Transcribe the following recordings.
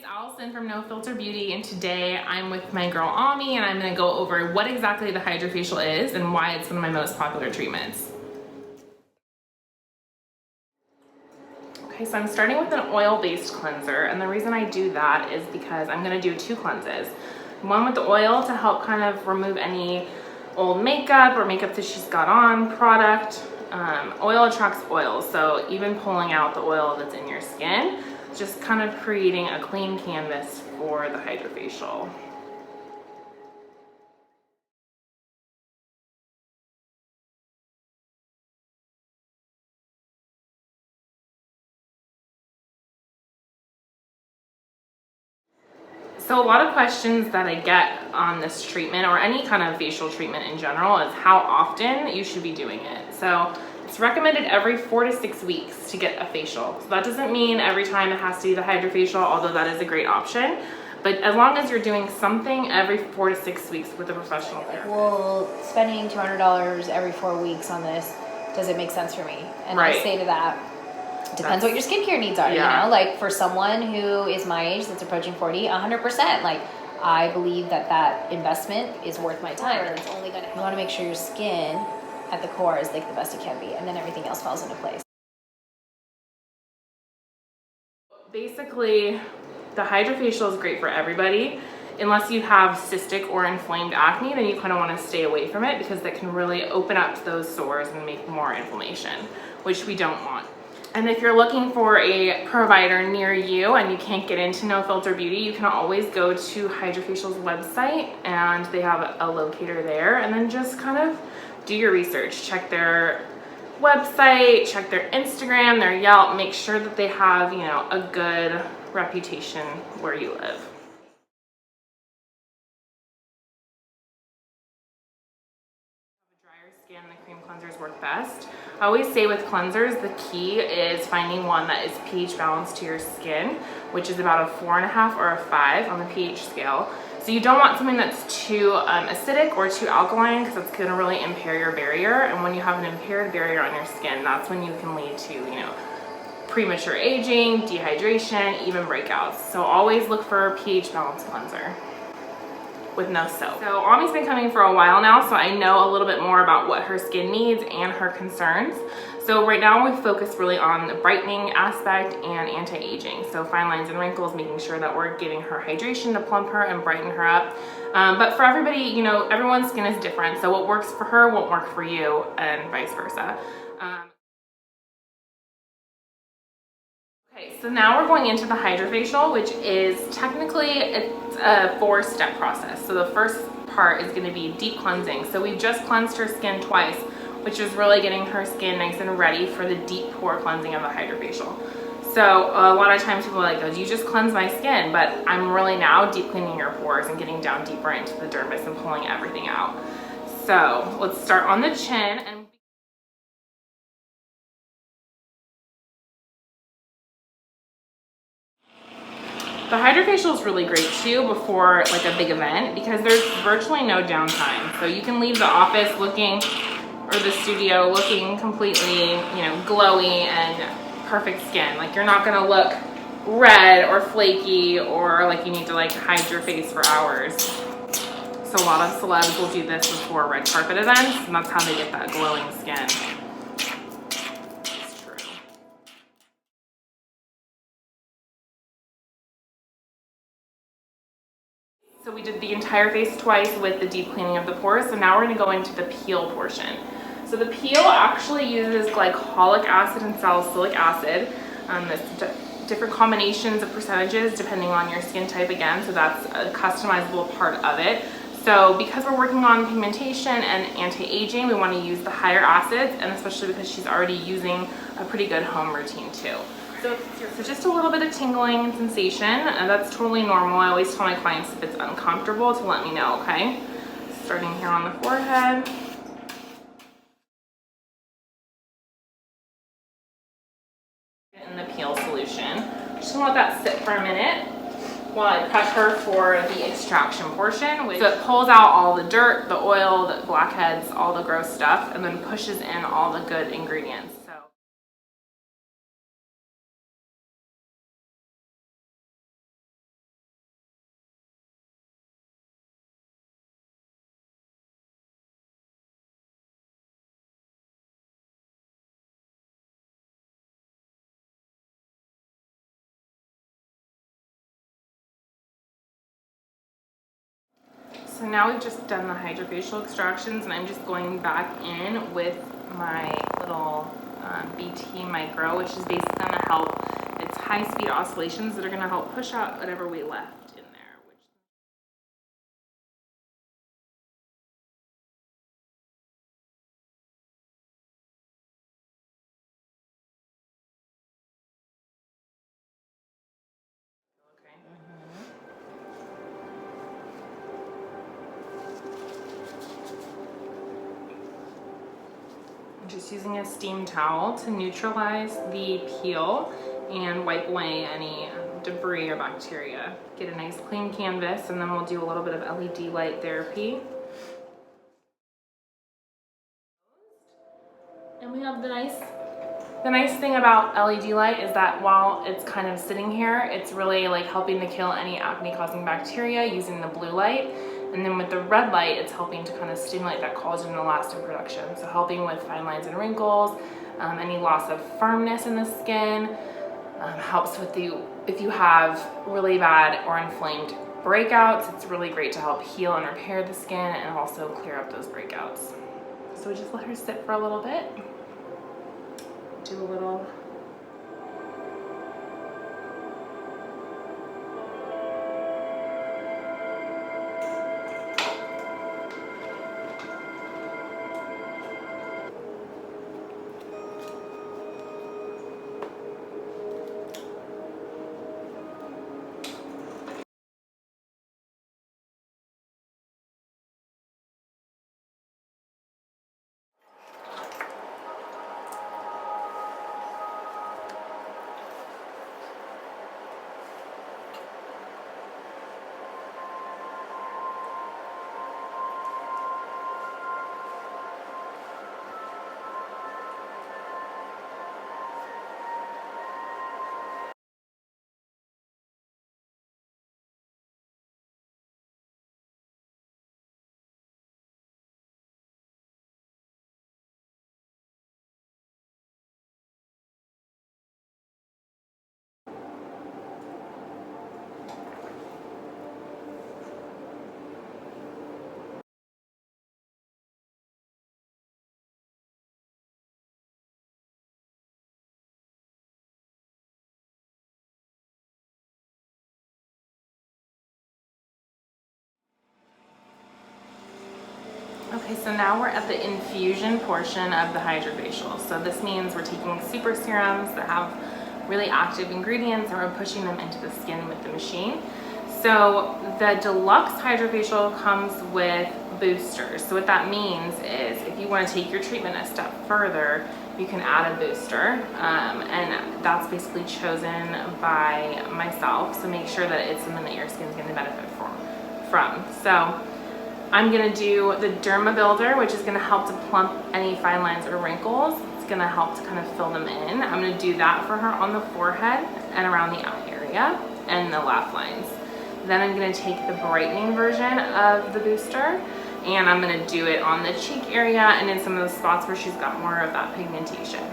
It's Allison from No Filter Beauty, and today I'm with my girl AMI, and I'm going to go over what exactly the Hydrafacial is and why it's one of my most popular treatments. Okay, so I'm starting with an oil-based cleanser, and the reason I do that is because I'm going to do two cleanses. One with the oil to help kind of remove any old makeup or makeup that she's got on, product. Oil attracts oil, so even pulling out the oil that's in your skin, just kind of creating a clean canvas for the Hydrafacial. So a lot of questions that I get on this treatment or any kind of facial treatment in general is how often you should be doing it. So it's recommended every 4 to 6 weeks to get a facial. So that doesn't mean every time it has to be the Hydrafacial, although that is a great option. But as long as you're doing something every 4 to 6 weeks with a professional therapist. Well, spending $200 every 4 weeks on this, does it make sense for me? And Right. I say to that, depends what your skincare needs are, yeah. You know? Like for someone who is my age, that's approaching 40, 100%. Like I believe that that investment is worth my time. And it's only gonna help. You wanna make sure your skin at the core is like the best it can be, and then everything else falls into place. Basically, the Hydrafacial is great for everybody. Unless you have cystic or inflamed acne, then you kind of want to stay away from it because that can really open up those sores and make more inflammation, which we don't want. And if you're looking for a provider near you and you can't get into No Filter Beauty, you can always go to Hydrafacial's website and they have a locator there, and then just kind of do your research. Check their website, check their Instagram, their Yelp, make sure that they have, you know, a good reputation where you live. Drier skin, the cream cleansers work best. I always say with cleansers, the key is finding one that is pH balanced to your skin, which is about a 4.5 or a 5 on the pH scale. So you don't want something that's too acidic or too alkaline, because it's going to really impair your barrier. And when you have an impaired barrier on your skin, that's when you can lead to, you know, premature aging, dehydration, even breakouts. So always look for a pH balanced cleanser with no soap. So Ami's been coming for a while now, so I know a little bit more about what her skin needs and her concerns. So right now we focus really on the brightening aspect and anti-aging. So fine lines and wrinkles, making sure that we're giving her hydration to plump her and brighten her up. But for everybody, you know, everyone's skin is different. So what works for her won't work for you, and vice versa. Okay, so now we're going into the Hydrafacial, which is technically it's a 4-step process. So the first part is going to be deep cleansing. So we just cleansed her skin twice, which is really getting her skin nice and ready for the deep pore cleansing of the Hydrafacial. So a lot of times people are like, oh, you just cleanse my skin, but I'm really now deep cleaning your pores and getting down deeper into the dermis and pulling everything out. So let's start on the chin. And the Hydrafacial is really great too before like a big event, because there's virtually no downtime. So you can leave the office looking, or the studio looking completely, you know, glowy and perfect skin. Like you're not gonna look red or flaky or like you need to like hide your face for hours. So a lot of celebs will do this before red carpet events, and that's how they get that glowing skin. So we did the entire face twice with the deep cleaning of the pores. So now we're going to go into the peel portion. So the peel actually uses glycolic acid and salicylic acid. There's different combinations of percentages depending on your skin type again. So that's a customizable part of it. So because we're working on pigmentation and anti-aging, we want to use the higher acids, and especially because she's already using a pretty good home routine too. So just a little bit of tingling and sensation, and that's totally normal. I always tell my clients if it's uncomfortable to let me know, okay? Starting here on the forehead. In the peel solution. Just gonna let that sit for a minute while I prep her for the extraction portion. So it pulls out all the dirt, the oil, the blackheads, all the gross stuff, and then pushes in all the good ingredients. So now we've just done the hydrofacial extractions, and I'm just going back in with my little BT micro, which is basically going to help. It's high speed oscillations that are going to help push out whatever we left in there. I'm just using a steam towel to neutralize the peel and wipe away any debris or bacteria. Get a nice clean canvas, and then we'll do a little bit of LED light therapy. And we have the nice thing about LED light is that while it's kind of sitting here, it's really like helping to kill any acne causing bacteria using the blue light. And then with the red light, it's helping to kind of stimulate that collagen and elastin production. So helping with fine lines and wrinkles, any loss of firmness in the skin, helps with if you have really bad or inflamed breakouts, it's really great to help heal and repair the skin and also clear up those breakouts. So we just let her sit for a little bit. Do a little Okay, so now we're at the infusion portion of the Hydrafacial. So this means we're taking super serums that have really active ingredients and we're pushing them into the skin with the machine. So the Deluxe Hydrafacial comes with boosters. So what that means is if you want to take your treatment a step further, you can add a booster, and that's basically chosen by myself. So make sure that it's something that your skin's going to benefit from. So I'm gonna do the Derma Builder, which is gonna help to plump any fine lines or wrinkles. It's gonna help to kind of fill them in. I'm gonna do that for her on the forehead and around the eye area and the laugh lines. Then I'm gonna take the brightening version of the booster and I'm gonna do it on the cheek area and in some of the spots where she's got more of that pigmentation.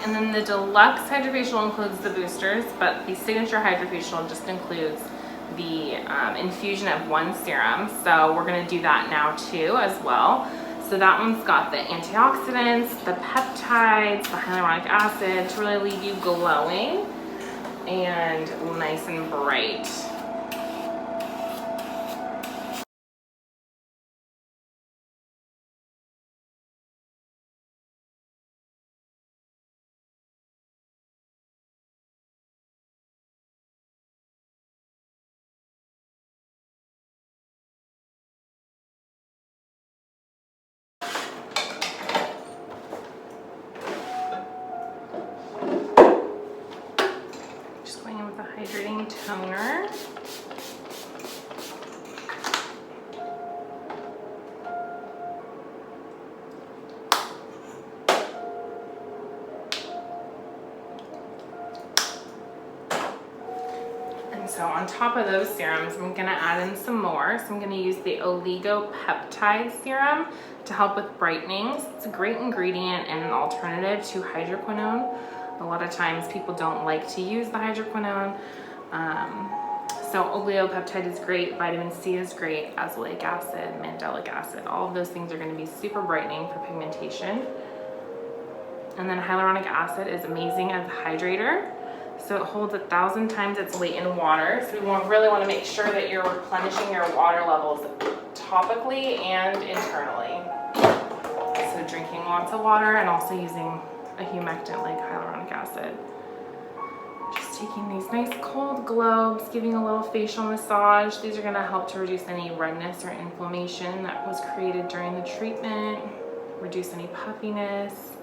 And then the Deluxe Hydrafacial includes the boosters, but the Signature Hydrafacial just includes the infusion of one serum. So we're gonna do that now too as well. So that one's got the antioxidants, the peptides, the hyaluronic acid to really leave you glowing and nice and bright. Just going in with a hydrating toner. So on top of those serums, I'm gonna add in some more. So I'm gonna use the oligopeptide serum to help with brightening. It's a great ingredient and an alternative to hydroquinone. A lot of times people don't like to use the hydroquinone. So oligopeptide is great, vitamin C is great, azelaic acid, mandelic acid, all of those things are gonna be super brightening for pigmentation. And then hyaluronic acid is amazing as a hydrator. So it holds 1,000 times its weight in water. So we really want to make sure that you're replenishing your water levels topically and internally. So drinking lots of water and also using a humectant like hyaluronic acid. Just taking these nice cold globes, giving a little facial massage. These are going to help to reduce any redness or inflammation that was created during the treatment, reduce any puffiness,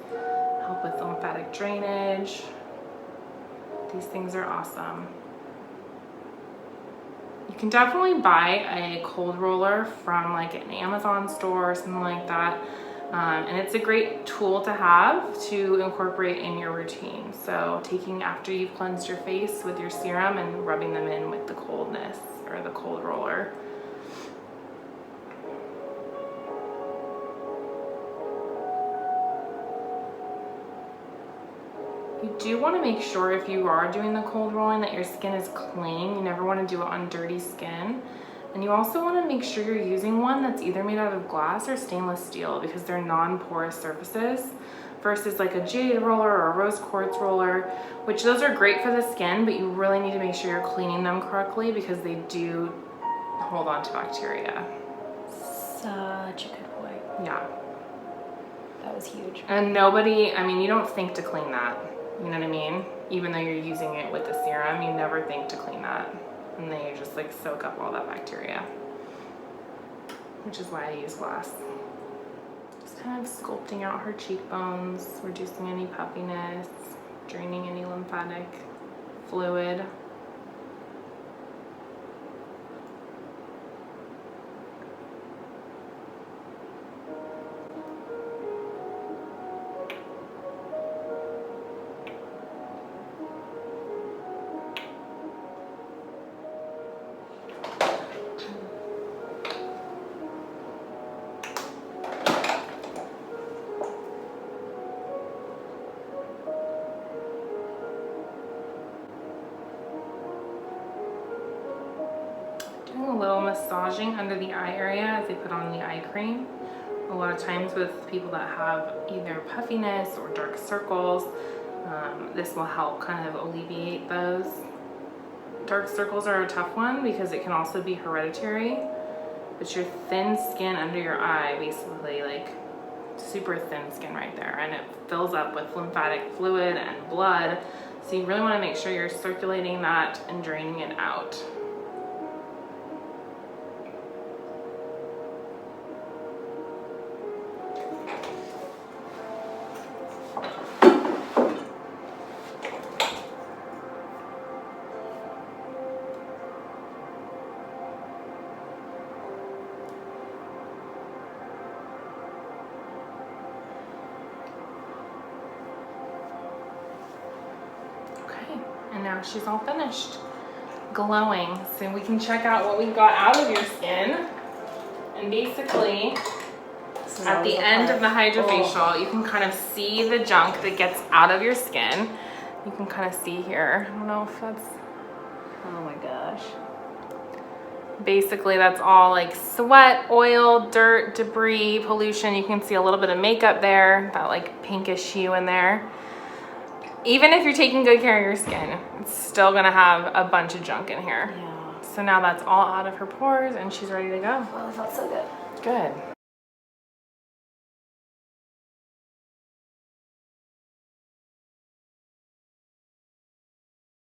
help with lymphatic drainage. These things are awesome. You can definitely buy a cold roller from like an Amazon store or something like that. And it's a great tool to have to incorporate in your routine. So taking after you've cleansed your face with your serum and rubbing them in with the coldness or the cold roller. You do want to make sure if you are doing the cold rolling that your skin is clean. You never want to do it on dirty skin. And you also want to make sure you're using one that's either made out of glass or stainless steel because they're non-porous surfaces versus like a jade roller or a rose quartz roller, which those are great for the skin, but you really need to make sure you're cleaning them correctly because they do hold on to bacteria. Such a good point. Yeah. That was huge. And nobody, I mean, you don't think to clean that. You know what I mean? Even though you're using it with the serum, you never think to clean that. And then you just like soak up all that bacteria. Which is why I use glass. Just kind of sculpting out her cheekbones, reducing any puffiness, draining any lymphatic fluid. Doing a little massaging under the eye area as they put on the eye cream. A lot of times with people that have either puffiness or dark circles, this will help kind of alleviate those. Dark circles are a tough one because it can also be hereditary, but your thin skin under your eye, basically like super thin skin right there, and it fills up with lymphatic fluid and blood. So you really want to make sure you're circulating that and draining it out. And now she's all finished, glowing. So we can check out what we got out of your skin. And basically, at the end of the Hydrafacial, you can kind of see the junk that gets out of your skin. You can kind of see here. I don't know if that's... Oh my gosh. Basically, that's all like sweat, oil, dirt, debris, pollution. You can see a little bit of makeup there, that like pinkish hue in there. Even if you're taking good care of your skin, it's still gonna have a bunch of junk in here. Yeah. So now that's all out of her pores and she's ready to go. Oh, that felt so good. Good.